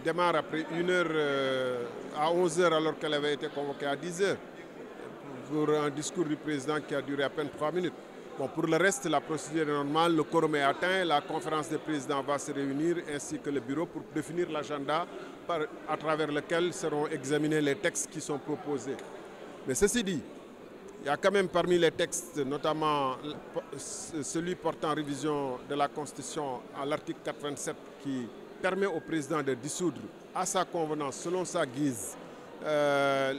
démarre après 1 heure à 11 heures alors qu'elle avait été convoquée à 10 heures pour un discours du président qui a duré à peine 3 minutes. Bon, pour le reste, la procédure est normale, le quorum est atteint, la conférence des présidents va se réunir ainsi que le bureau pour définir l'agenda à travers lequel seront examinés les textes qui sont proposés. Mais ceci dit, il y a quand même parmi les textes, notamment celui portant révision de la Constitution à l'article 87 qui permet au président de dissoudre à sa convenance, selon sa guise,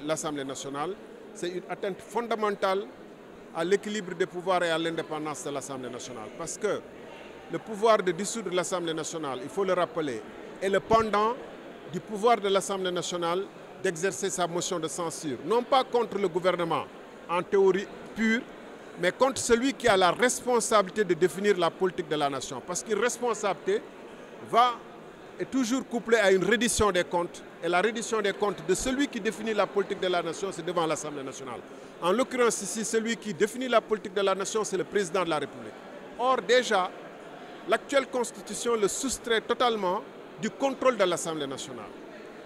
l'Assemblée nationale. C'est une atteinte fondamentale à l'équilibre des pouvoirs et à l'indépendance de l'Assemblée nationale. Parce que le pouvoir de dissoudre l'Assemblée nationale, il faut le rappeler, est le pendant du pouvoir de l'Assemblée nationale d'exercer sa motion de censure. Non pas contre le gouvernement, en théorie pure, mais contre celui qui a la responsabilité de définir la politique de la nation. Parce qu'une responsabilité est toujours couplée à une reddition des comptes. Et la reddition des comptes de celui qui définit la politique de la nation, c'est devant l'Assemblée nationale. En l'occurrence ici, celui qui définit la politique de la nation, c'est le président de la République. Or, déjà, l'actuelle Constitution le soustrait totalement du contrôle de l'Assemblée nationale.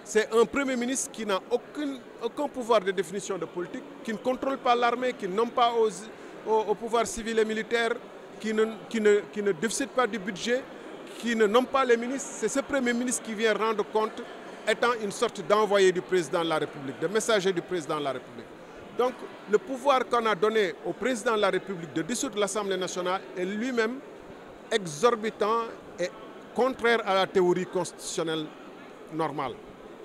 C'est un Premier ministre qui n'a aucun pouvoir de définition de politique, qui ne contrôle pas l'armée, qui ne nomme pas au pouvoir civil et militaire, qui ne décide pas du budget, qui ne nomme pas les ministres. C'est ce Premier ministre qui vient rendre compte, étant une sorte d'envoyé du président de la République, de messager du président de la République. Donc, le pouvoir qu'on a donné au président de la République de dissoudre l'Assemblée nationale est lui-même exorbitant et contraire à la théorie constitutionnelle normale.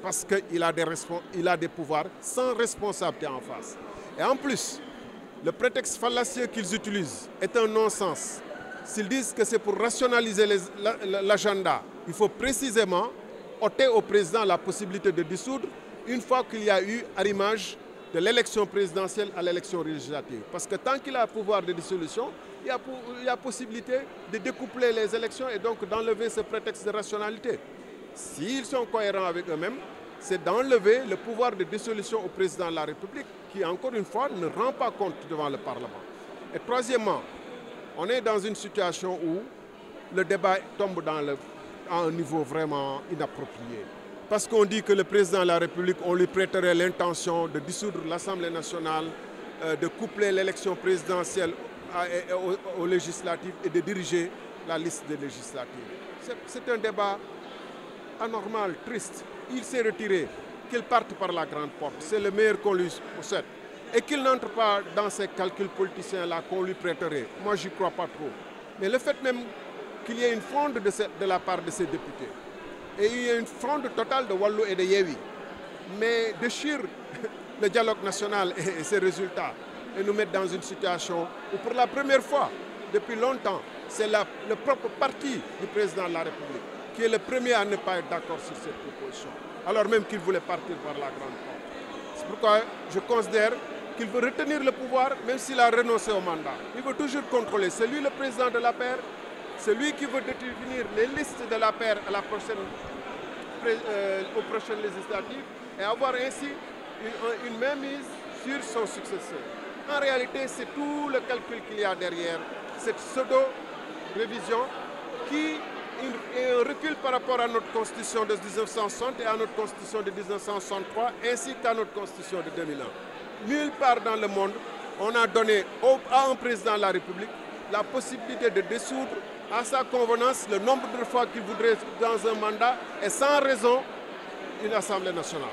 Parce qu'il a des pouvoirs sans responsabilité en face. Et en plus, le prétexte fallacieux qu'ils utilisent est un non-sens. S'ils disent que c'est pour rationaliser l'agenda, il faut précisément ôter au président la possibilité de dissoudre une fois qu'il y a eu arrimage de l'élection présidentielle à l'élection législative. Parce que tant qu'il a le pouvoir de dissolution, il y a possibilité de découpler les élections et donc d'enlever ce prétexte de rationalité. S'ils sont cohérents avec eux-mêmes, c'est d'enlever le pouvoir de dissolution au président de la République qui, encore une fois, ne rend pas compte devant le Parlement. Et troisièmement, on est dans une situation où le débat tombe à un niveau vraiment inapproprié. Parce qu'on dit que le président de la République, on lui prêterait l'intention de dissoudre l'Assemblée nationale, de coupler l'élection présidentielle aux législatives et de diriger la liste des législatives. C'est un débat anormal, triste. Il s'est retiré, qu'il parte par la grande porte. C'est le meilleur qu'on lui souhaite. Et qu'il n'entre pas dans ces calculs politiciens-là qu'on lui prêterait. Moi, je n'y crois pas trop. Mais le fait même qu'il y ait une fronde de la part de ces députés, et il y a une fronde totale de Wallu et de Yewi, mais déchire le dialogue national et ses résultats, et nous mettre dans une situation où pour la première fois, depuis longtemps, c'est le propre parti du président de la République qui est le premier à ne pas être d'accord sur cette proposition, alors même qu'il voulait partir par la grande porte. C'est pourquoi je considère qu'il veut retenir le pouvoir, même s'il a renoncé au mandat. Il veut toujours contrôler. C'est lui le président de l'APR, c'est lui qui veut définir les listes de l'APR aux prochaines législatives et avoir ainsi une mainmise sur son successeur. En réalité, c'est tout le calcul qu'il y a derrière cette pseudo-révision qui est un recul par rapport à notre constitution de 1960 et à notre constitution de 1963 ainsi qu'à notre constitution de 2001. Nulle part dans le monde, on a donné à un président de la République la possibilité de dissoudre à sa convenance le nombre de fois qu'il voudrait dans un mandat et sans raison une Assemblée nationale.